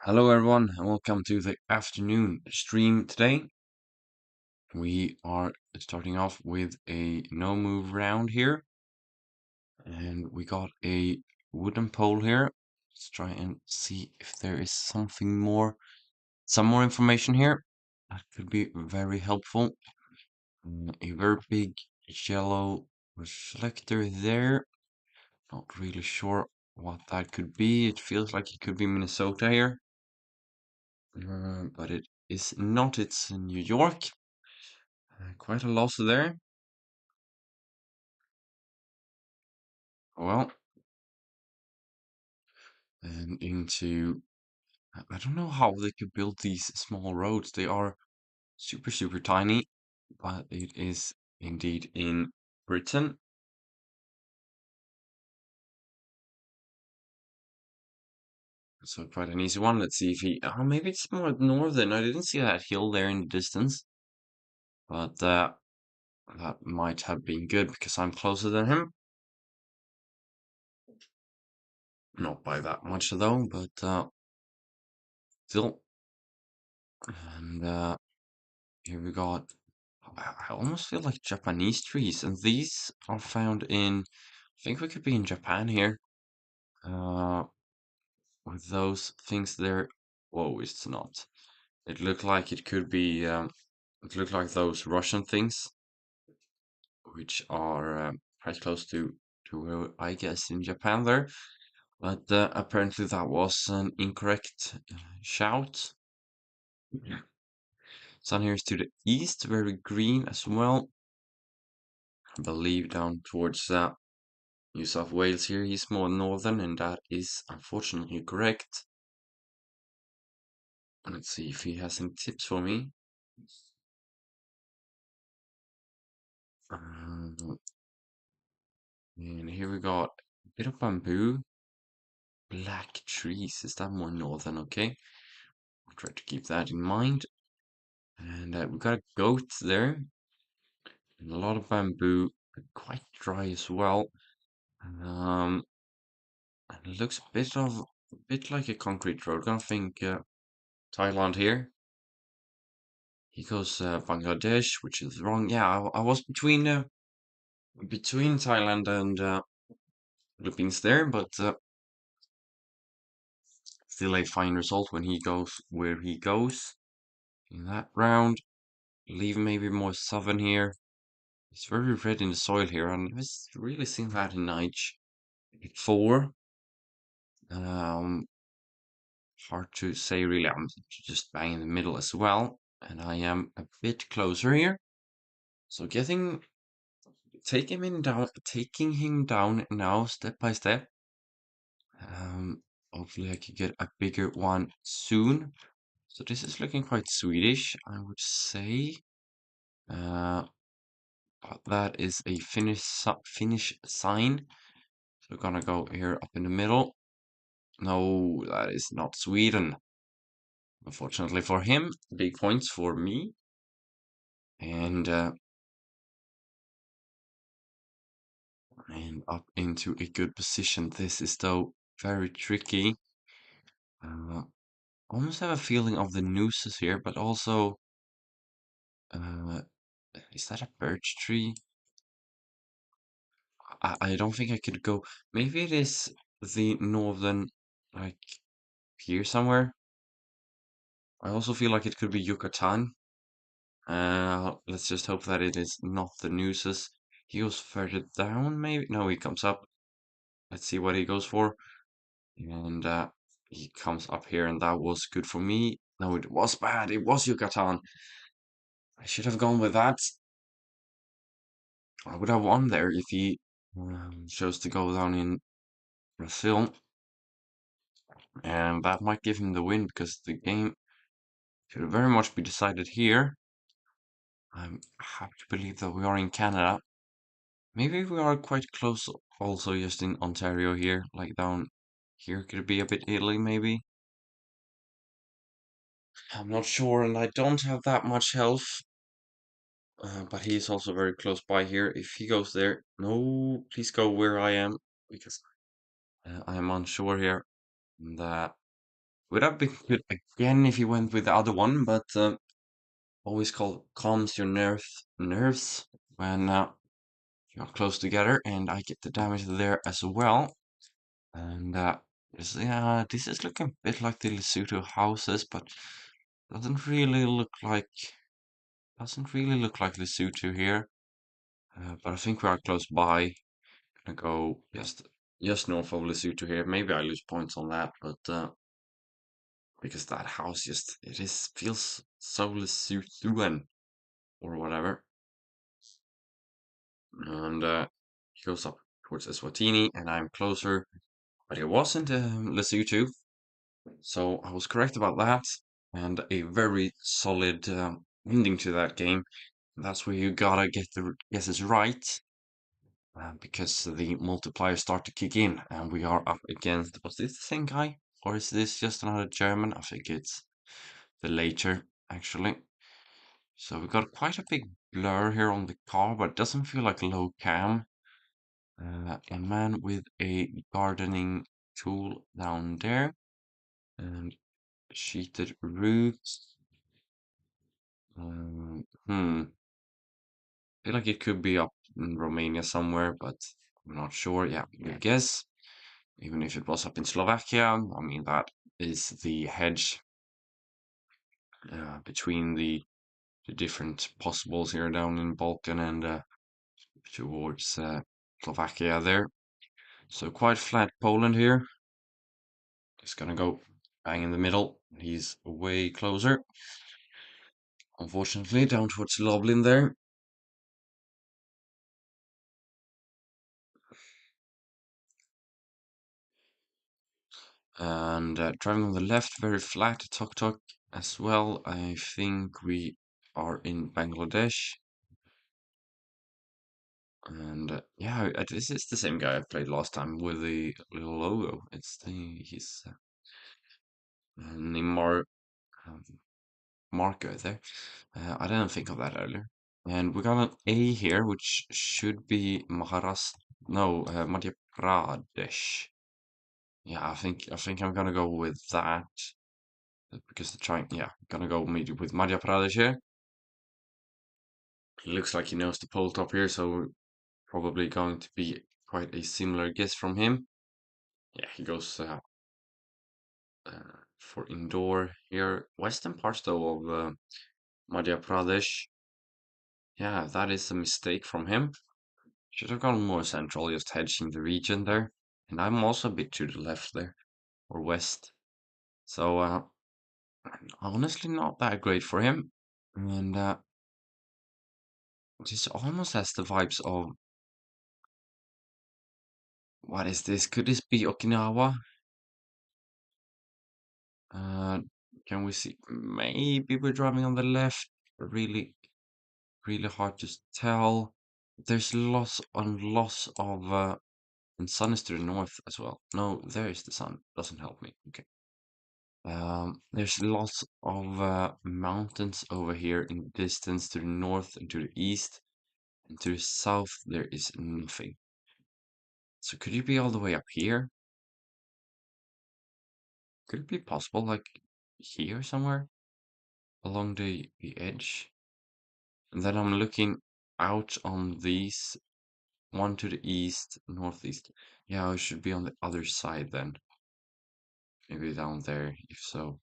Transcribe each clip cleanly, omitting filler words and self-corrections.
Hello everyone and welcome to the afternoon stream today. We are starting off with a no move round here and we got a wooden pole here. Let's try and see if there is some more information here that could be very helpful. A very big yellow reflector there. Not really sure what that could be. It feels like it could be Minnesota here. But it is not. It's in New York. Quite a loss there. Well, and into I don't know how they could build these small roads. They are super tiny, but it is indeed in Britain. So quite an easy one. Let's see if he. Oh, maybe it's more northern. I didn't see that hill there in the distance, but that might have been good because I'm closer than him. Not by that much though, but still. And here we got. I almost feel like Japanese trees, and these are found in. I think we could be in Japan here. Uh, with those things there. Whoa, it's not. It looked like it could be. It looked like those Russian things, which are quite close to where I guess in Japan there. But apparently that was an incorrect shout. Yeah. Sun here is to the east, very green as well. I believe down towards New South Wales here, he's more northern, and that is unfortunately correct. Let's see if he has any tips for me. Um, and here we got a bit of bamboo, black trees. Is that more northern? Okay, I'll try to keep that in mind. And we got a goat there, and a lot of bamboo, but quite dry as well. Um, and it looks a bit like a concrete road. I think Thailand here. He goes Bangladesh, which is wrong. Yeah, I was between Thailand and Philippines there, but still a fine result when he goes where he goes in that round. Leave maybe more southern here. It's very red in the soil here, and I've really seen that in Nige before. Um, hard to say really. I'm just bang in the middle as well, and I am a bit closer here. So taking him down now, step by step. Um, hopefully I could get a bigger one soon. So this is looking quite Swedish, I would say. Uh, but that is a Finnish sign. So we're gonna go here up in the middle. No, that is not Sweden. Unfortunately for him, big points for me. And and up into a good position. This is though very tricky. Uh, almost have a feeling of the nooses here, but also, uh, is that a birch tree? I don't think I could go. Maybe it is the northern, like here somewhere. I also feel like it could be Yucatan. Let's just hope that it is not the nooses. He goes further down, maybe? No, he comes up. Let's see what he goes for. And he comes up here, and that was good for me. No, it was bad. It was Yucatan. I should have gone with that. I would have won there if he chose to go down in Brazil. And that might give him the win because the game could very much be decided here. I'm happy to believe that we are in Canada. Maybe we are quite close also just in Ontario here, like down here. Could it be a bit Italy maybe? I'm not sure, and I don't have that much health. But he is also very close by here. If he goes there, no, please go where I am because I am unsure here. And Would have been good again if you went with the other one, but always calms your nerves when you're close together, and I get the damage there as well. And yeah, this is looking a bit like the Lesotho houses, but doesn't really look like Lesotho here. But I think we are close by. Gonna go just north of Lesotho here. Maybe I lose points on that, but because that house just feels so Lesothoan or whatever. And he goes up towards Eswatini, and I'm closer. But it wasn't Lesotho, so I was correct about that. And a very solid ending to that game. That's where you gotta get the guesses right, because the multipliers start to kick in, and we are up against. Was this the same guy, or is this just another German? I think it's the later, actually. So we got quite a big blur here on the car, but it doesn't feel like low cam. A man with a gardening tool down there, and sheeted roofs. I feel like it could be up in Romania somewhere, but I'm not sure. Yeah, good guess. Even if it was up in Slovakia, I mean, that is the hedge between the different possibles here down in Balkan and towards Slovakia there. So quite flat Poland here. Just gonna go bang in the middle. He's way closer. Unfortunately, down towards Lublin there. And driving on the left, very flat, tuk tuk as well. I think we are in Bangladesh. And yeah, this is the same guy I played last time with the little logo. It's his Neymar um, marker there. I didn't think of that earlier. And we got an A here, which should be Maharashtra. No, Madhya Pradesh. Yeah, I think I'm gonna go with that because the trying. Yeah, gonna go with Madhya Pradesh here. He looks like he knows the pole top here, so probably going to be quite a similar guess from him. Yeah, he goes for indoor here. Western parts though of Madhya Pradesh. Yeah, that is a mistake from him. Should have gone more central, just hedging the region there. And I'm also a bit to the left there, or west. So honestly not that great for him. And this almost has the vibes of, what is this? Could this be Okinawa? Uh, can we see? Maybe we're driving on the left. Really, really hard to tell. There's loss of and sun is to the north as well. No, there is the sun. Doesn't help me. Okay. There's lots of mountains over here in the distance to the north and to the east, and to the south there is nothing. So could you be all the way up here? Could it be possible, like here somewhere along the edge? And then I'm looking out on these, one to the east, northeast. Yeah, I should be on the other side then. Maybe down there, if so.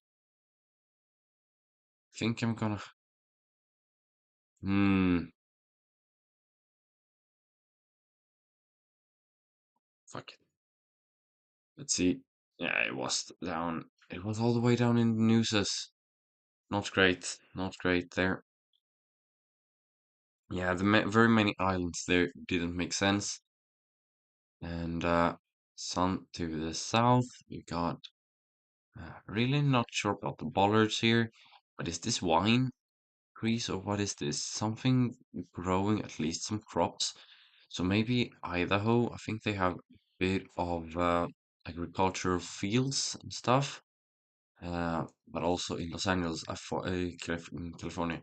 Think I'm gonna. Hmm. Fuck it. Let's see. Yeah, it was down. It was all the way down in the Newses. Not great. Not great there. Yeah, the very many islands there didn't make sense. And sun to the south, we got really not sure about the bollards here. But is this wine trees or what is this? Something growing, at least some crops. So maybe Idaho, I think they have a bit of agricultural fields and stuff. But also in Los Angeles, I thought in California.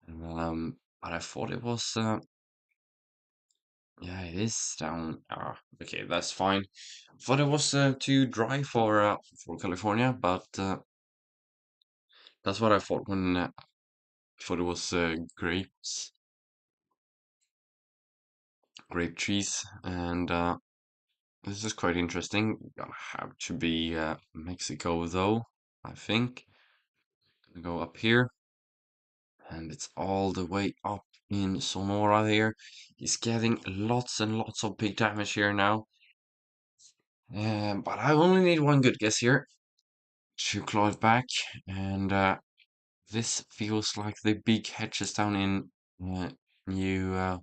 But I thought it was Yeah, it is down. Okay, that's fine. Thought it was too dry for California, but that's what I thought when thought it was grape trees, and this is quite interesting. Gonna have to be Mexico though, I think. Gonna go up here, and it's all the way up in Sonora here. He's getting lots and lots of big damage here now. But I only need one good guess here to claw it back, and this feels like the big hedges down in uh, New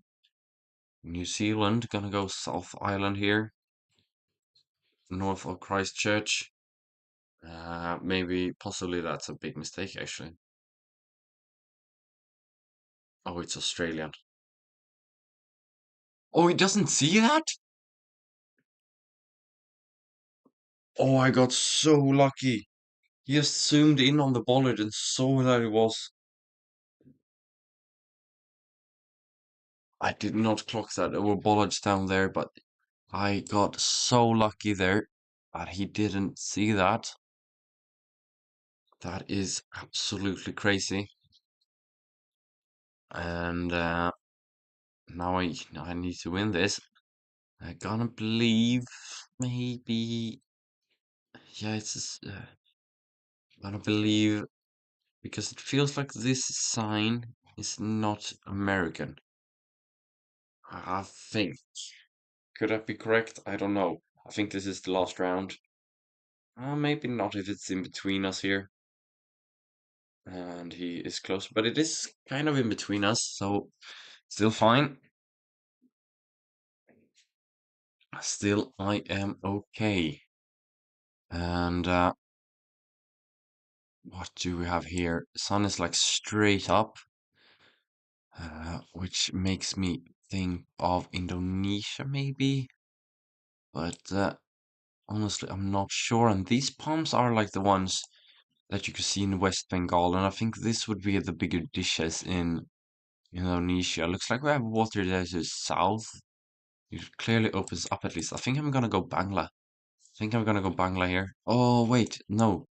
New Zealand. Gonna go South Island here, north of Christchurch. Maybe, possibly that's a big mistake actually. Oh, it's Australian. Oh, he doesn't see that? Oh, I got so lucky. He just zoomed in on the bollard and saw that it was. I did not clock that there were bollards down there, but I got so lucky there that he didn't see that. That is absolutely crazy. And now I need to win this. I gonna believe maybe yeah gonna believe because it feels like this sign is not American. I think. Could that be correct? I don't know. I think this is the last round. Maybe not if it's in between us here. And he is close, but it is kind of in between us, so still fine. Still, I am okay. And what do we have here? Sun is like straight up, which makes me think of Indonesia, maybe. But honestly, I'm not sure. And these palms are like the ones that you could see in West Bengal, and I think this would be the bigger dishes in Indonesia. Looks like we have water that is south. It clearly opens up at least. I think I'm gonna go Bangla. I think I'm gonna go Bangla here. Oh wait, no.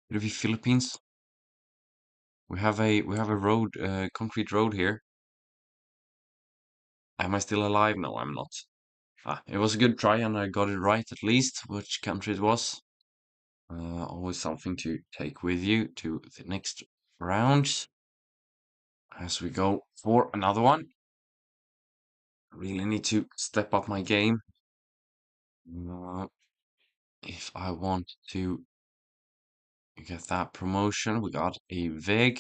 Would it be Philippines? We have a road, concrete road here. Am I still alive? No, I'm not. It was a good try and I got it right at least, which country it was. Always something to take with you to the next round as we go for another one. Really need to step up my game uh, if I want to get that promotion. We got a VEG,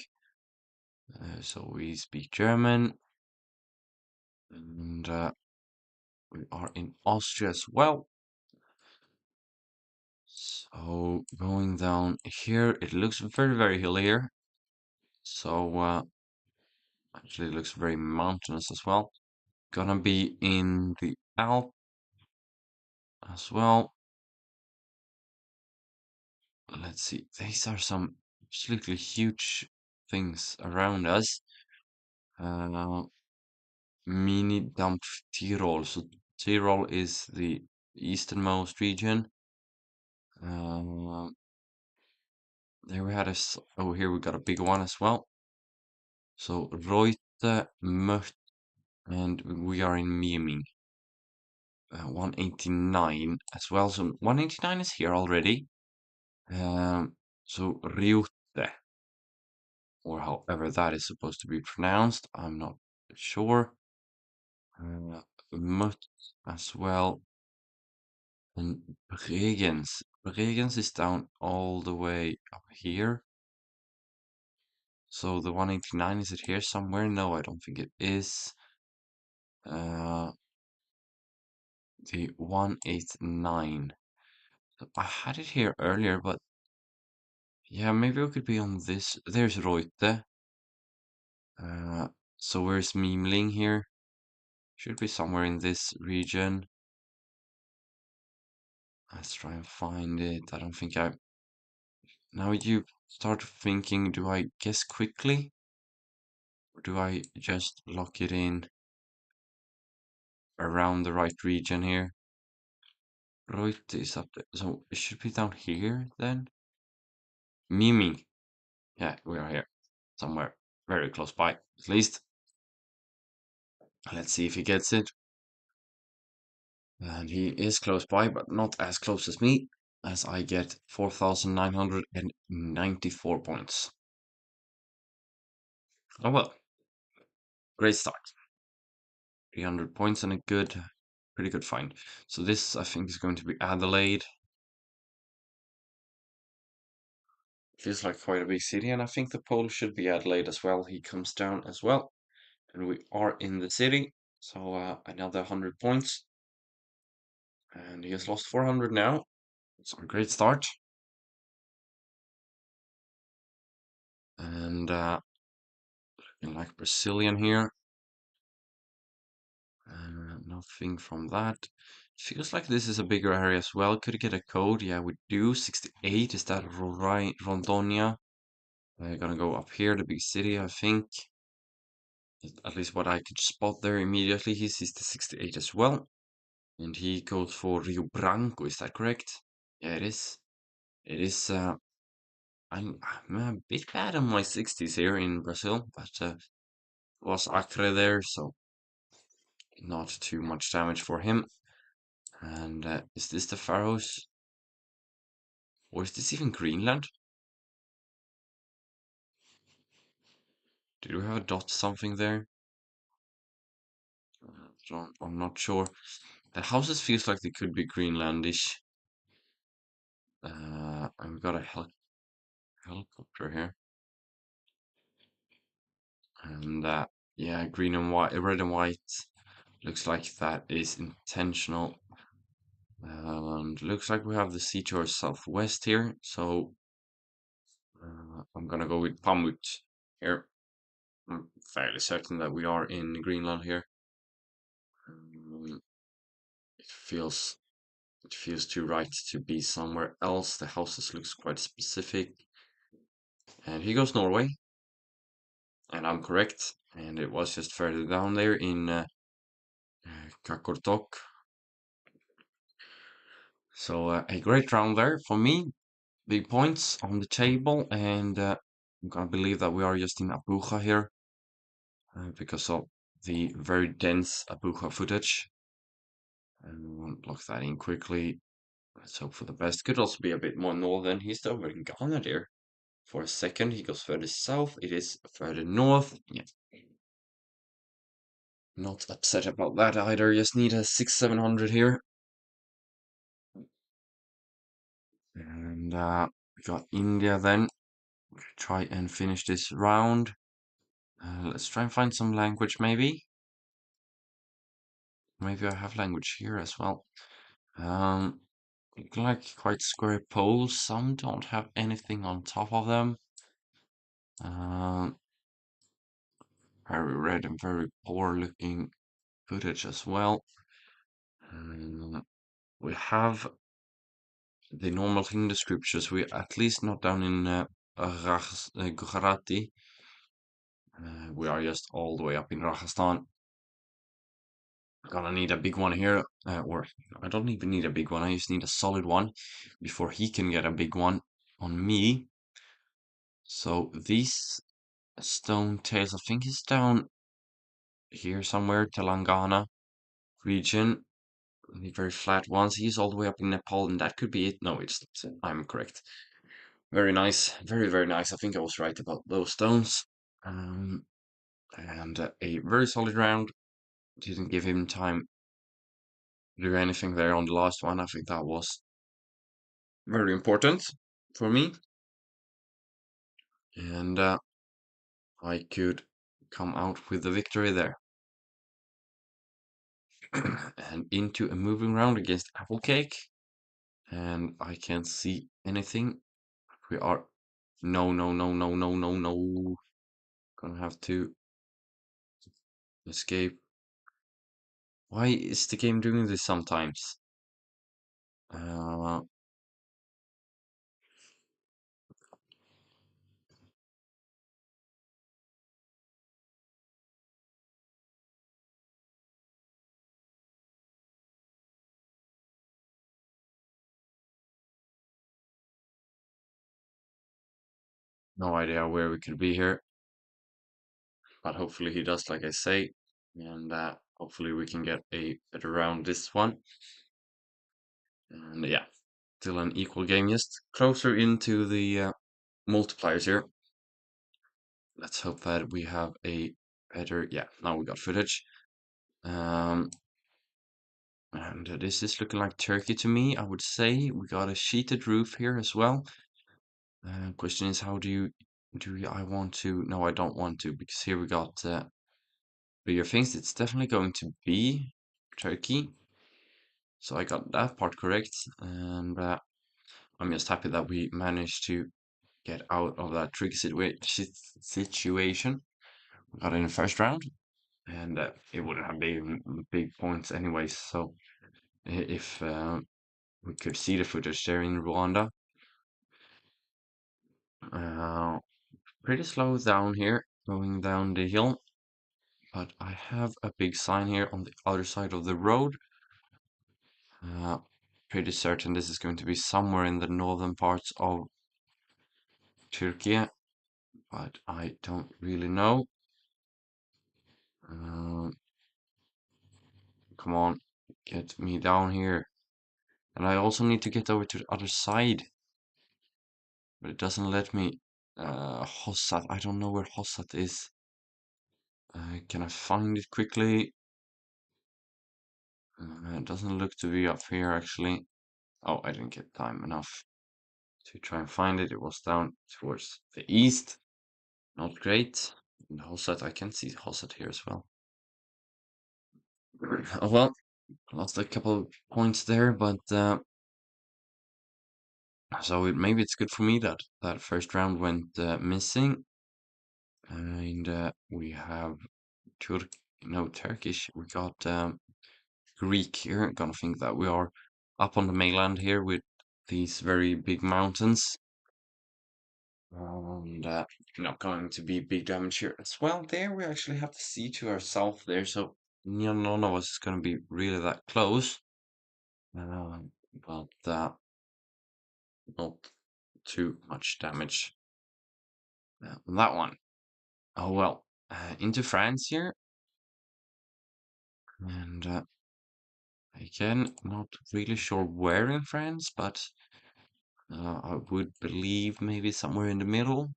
so we speak German, and we are in Austria as well. So going down here, it looks very, very hilly here. So actually, it looks very mountainous as well. Gonna be in the Alp as well. Let's see. These are some absolutely huge things around us. Uh, Mini dump Tyrol. So Tyrol is the easternmost region. Uh, there we had oh, here we got a big one as well. So Reutte, Möcht, and we are in Mieming. 189 as well. So 189 is here already. So Riutte, or however that is supposed to be pronounced, I'm not sure. Möcht as well. And Bregenz. Bregenz is down all the way up here. So the 189, is it here somewhere? No, I don't think it is. Uh, the 189. So I had it here earlier, but yeah, maybe we could be on this. There's Reutte. Uh, so where's Mimling here? Should be somewhere in this region. Let's try and find it. I don't think I... Now you start thinking, do I guess quickly? Or do I just lock it in? around the right region here. Right is up there. So it should be down here then. Mimi. Yeah, we are here. Somewhere very close by, at least. Let's see if he gets it. And he is close by, but not as close as me, as I get 4,994 points. Oh well, great start. 300 points and a pretty good find. So this, I think, is going to be Adelaide. Feels like quite a big city, and I think the pole should be Adelaide as well. He comes down as well, and we are in the city. So another 100 points, and he has lost 400 now. So a great start. And like Brazilian here. Nothing from that. Feels like this is a bigger area as well. Could get a code? Yeah, we do. 68. Is that right? Rondonia? We're gonna go up here, the big city, I think. At least what I could spot there immediately. He sees the 68 as well. And he goes for Rio Branco, is that correct? Yeah, it is. It is, I'm a bit bad on my 60s here in Brazil, but was Acre there, so not too much damage for him. And is this the Faroes? Or is this even Greenland? Did we have a dot something there? I'm not sure. The houses feels like they could be Greenlandish. And we've got a helicopter here. And yeah, green and white, red and white. Looks like that is intentional. And looks like we have the sea to our southwest here. So I'm gonna go with Pamut here. I'm fairly certain that we are in Greenland here. Um, it feels It feels too right to be somewhere else. The houses looks quite specific. And he goes Norway. And I'm correct. And it was just further down there in Kakortok. So a great round there for me. Big points on the table. And I'm gonna believe that we are just in Abuja here. Because of the very dense Abuja footage. And we'll lock that in quickly. Let's hope for the best. Could also be a bit more northern. He's over in Ghana there. For a second, he goes further south. It is further north. Yeah. Not upset about that either. Just need a 600-700 here. And we got India then. Try and finish this round. Let's try and find some language maybe. Maybe I have language here as well. Look like quite square poles. Some don't have anything on top of them. Um, very red and very poor looking footage as well. We have the normal thing in the scriptures. We at least not down in Gujarati. We are just all the way up in Rajasthan. Gonna need a big one here, or I don't even need a big one. I just need a solid one before he can get a big one on me. So these stone tails, I think, is down here somewhere, Telangana region. The very flat ones. He's all the way up in Nepal, and that could be it. No, it's I'm correct. Very nice. Very, very nice. I think I was right about those stones. And a very solid round. Didn't give him time to do anything there on the last one. I think that was very important for me. And I could come out with the victory there. And into a moving round against Applecake. And I can't see anything. We are... No, no, no, no, no, no, no. Gonna have to escape. Why is the game doing this sometimes? Uh, No idea where we could be here, but hopefully he does like I say, and hopefully we can get a better round this one. And yeah, still an equal game, just closer into the multipliers here. Let's hope that we have a better. Yeah, now we got footage. Um, and this is looking like Turkey to me, I would say. We got a sheeted roof here as well. Question is, how I want to? No, I don't want to, because here we got bigger things. It's definitely going to be Turkey. So I got that part correct, and I'm just happy that we managed to get out of that tricky situation. We got in the first round, and it wouldn't have been big points anyways. So if we could see the footage there in Rwanda, uh, pretty slow down here, going down the hill. But I have a big sign here on the other side of the road. Uh, Pretty certain this is going to be somewhere in the northern parts of Turkey, but I don't really know. Um, Come on, get me down here. And I also need to get over to the other side, but it doesn't let me. Hossat, I don't know where Hossat is. Can I find it quickly? It doesn't look to be up here actually. Oh, I didn't get time enough to try and find it. It was down towards the east. Not great. And Hossat, I can see Hossat here as well. Oh well, lost a couple of points there, but so maybe it's good for me that that first round went missing, and we have Turk, no Turkish. We got Greek here. Gonna think that we are up on the mainland here with these very big mountains, and not going to be big damage here as well. There we actually have the sea to ourselves there, so none of us is gonna be really that close. But not too much damage on that one. Oh well, into France here, and again, not really sure where in France, but I would believe maybe somewhere in the middle.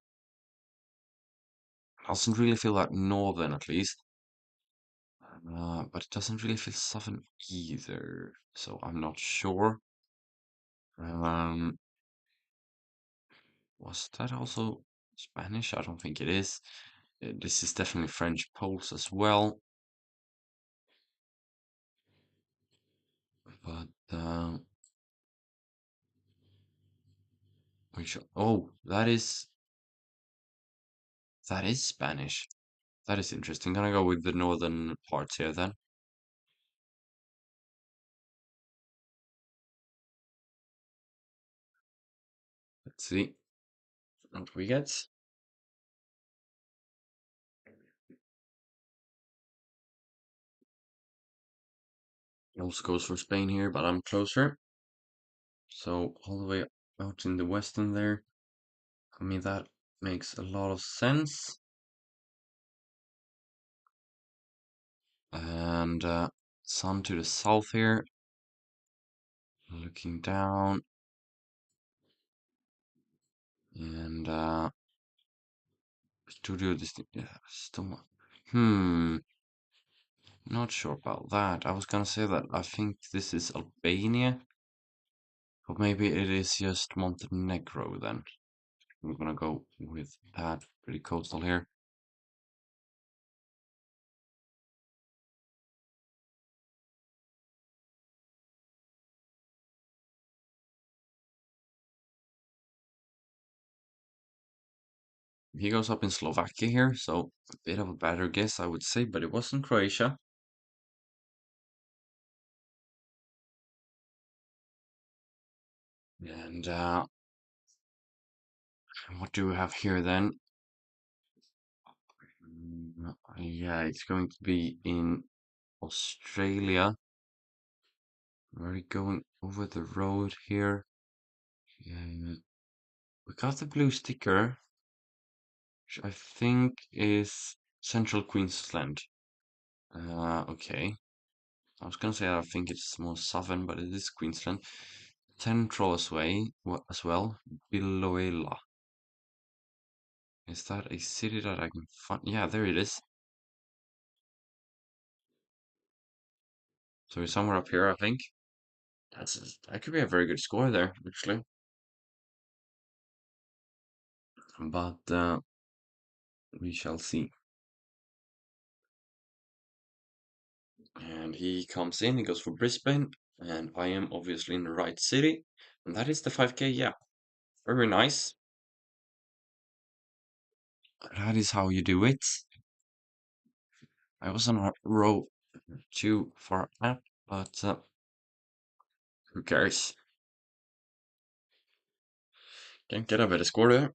Doesn't really feel like northern, at least, but it doesn't really feel southern either, so I'm not sure. Um, was that also Spanish? I don't think it is. This is definitely French Poles as well. But oh, that is Spanish. That is interesting. Gonna go with the northern parts here then. Let's see what we get. It also goes for Spain here, but I'm closer. So all the way out in the western there. I mean, that makes a lot of sense. And sun to the south here. Looking down. And studio this still. Hmm. Not sure about that. I was gonna say that I think this is Albania. But maybe it is just Montenegro then. I'm gonna go with that. Pretty coastal here. He goes up in Slovakia here, so a bit of a better guess, I would say, but it wasn't Croatia. And what do we have here then? Yeah, it's going to be in Australia. We're going over the road here. Yeah, we got the blue sticker. which I think is Central Queensland. Okay. I was gonna say I think it's more southern, but it is Queensland. Central as well. Biloela. Is that a city that I can find? Yeah, there it is. So it's somewhere up here, I think. That could be a very good score there, actually. But we shall see. And he comes in, he goes for Brisbane, and I am obviously in the right city. And that is the 5K, yeah. Very nice. That is how you do it. I was on a row too far up, but who cares? Can't get a better score there.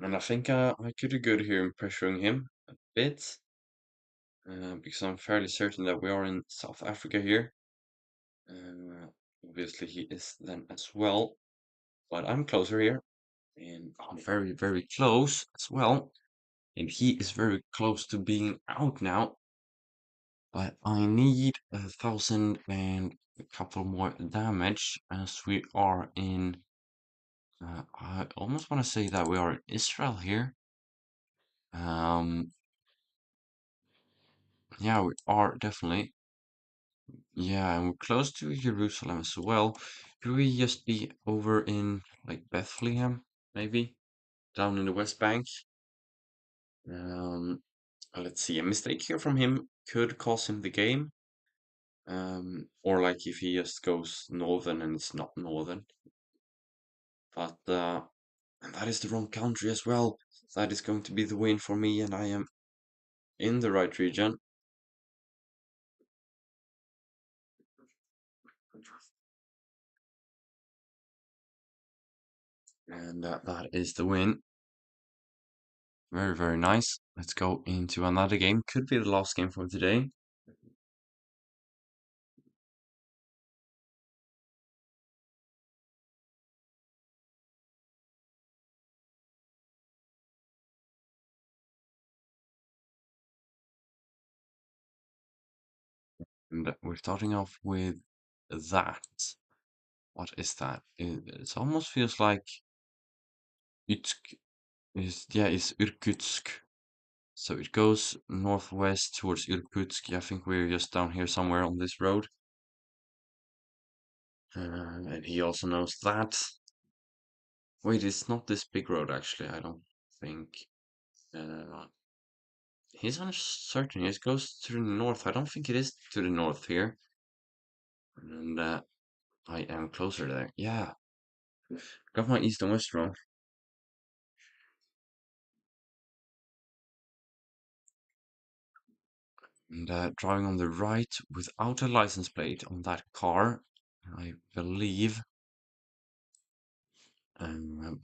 And I think I could do good here in pressuring him a bit, because I'm fairly certain that we are in South Africa here. Uh, Obviously, he is then as well, but I'm closer here, and I'm very, very close as well. And he is very close to being out now, but I need 1,000 and a couple more damage as we are in. I almost want to say that we are in Israel here. Um, yeah, we are definitely. Yeah, and we're close to Jerusalem as well. Could we just be over in like Bethlehem, maybe down in the West Bank? Um, let's see. A mistake here from him could cost him the game. Or like if he just goes northern and it's not northern. But and that is the wrong country as well. That is going to be the win for me, and I am in the right region. And that is the win. Very, very nice. Let's go into another game. Could be the last game for today. And we're starting off with that. What is that? It almost feels like Utsk it's Irkutsk. So it goes northwest towards Irkutsk. Yeah, I think we're just down here somewhere on this road. And he also knows that. Wait, it's not this big road actually, I don't think. Uh, he's uncertain. It goes to the north. I don't think it is to the north here. And I am closer there. Yeah, got my east and west wrong. And driving on the right without a license plate on that car, I believe.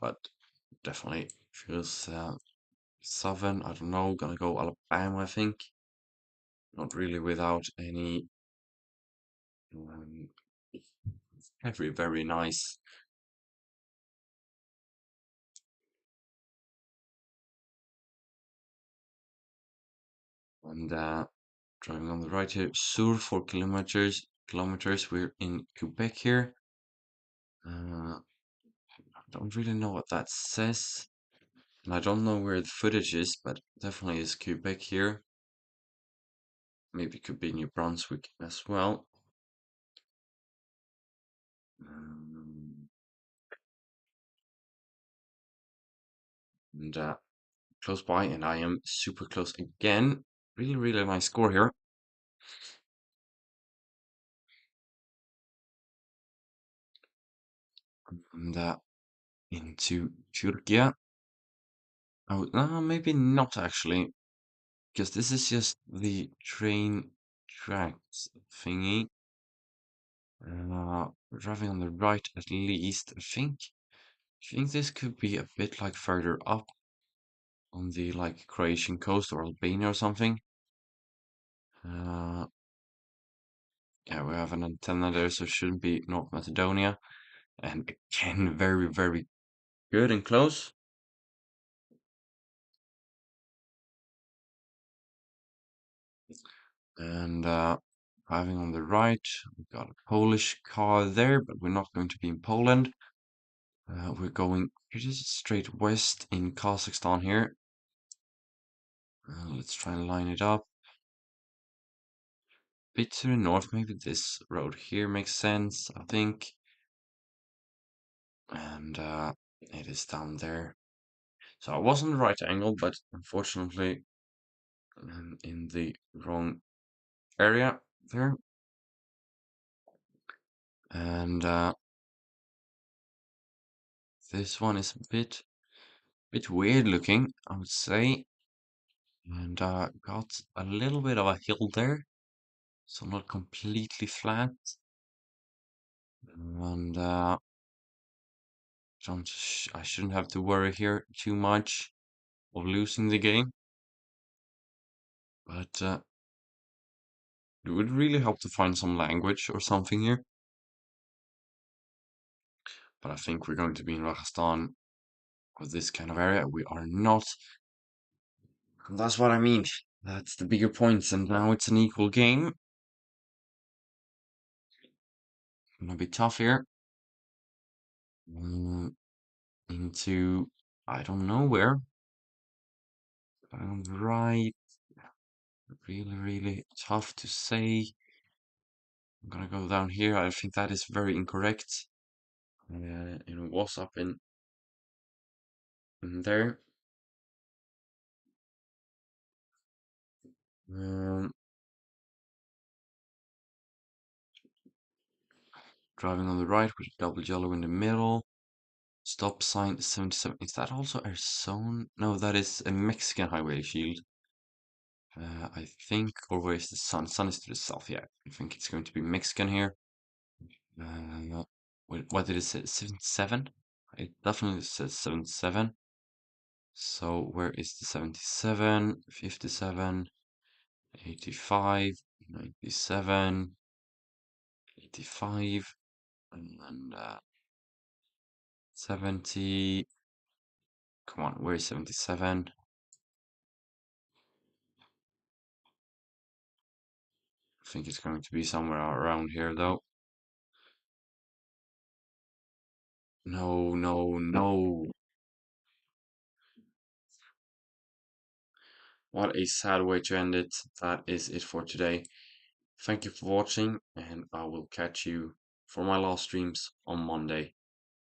But definitely feels southern. I don't know. Gonna go Alabama, I think. Not really without any. Um, very, very nice. And driving on the right here, Sur 4 kilometers. Kilometers. We're in Quebec here. I don't really know what that says. And I don't know where the footage is, but definitely is Quebec here. Maybe it could be New Brunswick as well. Um, and close by, and I am super close again. Really, really nice score here. And into Turkey. Oh, no, maybe not actually, because this is just the train tracks thingy. Driving on the right at least, I think this could be a bit like further up on the like Croatian coast or Albania or something. Uh, yeah, we have an antenna there, so it shouldn't be North Macedonia. And again, very, very good and close. And driving on the right, we've got a Polish car there, but we're not going to be in Poland. We're going pretty straight west in Kazakhstan here. Let's try and line it up. Bit to the north, maybe this road here makes sense, I think. And it is down there. So I was on the right angle, but unfortunately I'm in the wrong area there. And this one is a bit weird looking, I would say. And got a little bit of a hill there, so not completely flat. And I shouldn't have to worry here too much of losing the game. But it would really help to find some language or something here. But I think we're going to be in Rajasthan with this kind of area. We are not. And that's what I mean. That's the bigger points. And now it's an equal game. Gonna be tough here. Into I don't know where. Right. Really, really tough to say. I'm gonna go down here. I think that is very incorrect. It was up in there. Um, Driving on the right with a double yellow in the middle. Stop sign 77. Is that also Arizona? No, that is a Mexican highway shield. I think, or where is the sun? Sun is to the south. Yeah, I think it's going to be Mexican here. What did it say? 77? It definitely says 77. So where is the 77, 57, 85, 97, 85, and 70. Come on, where is 77? I think it's going to be somewhere around here though. No, no, no. What a sad way to end it. That is it for today. Thank you for watching, and I will catch you for my last streams on Monday.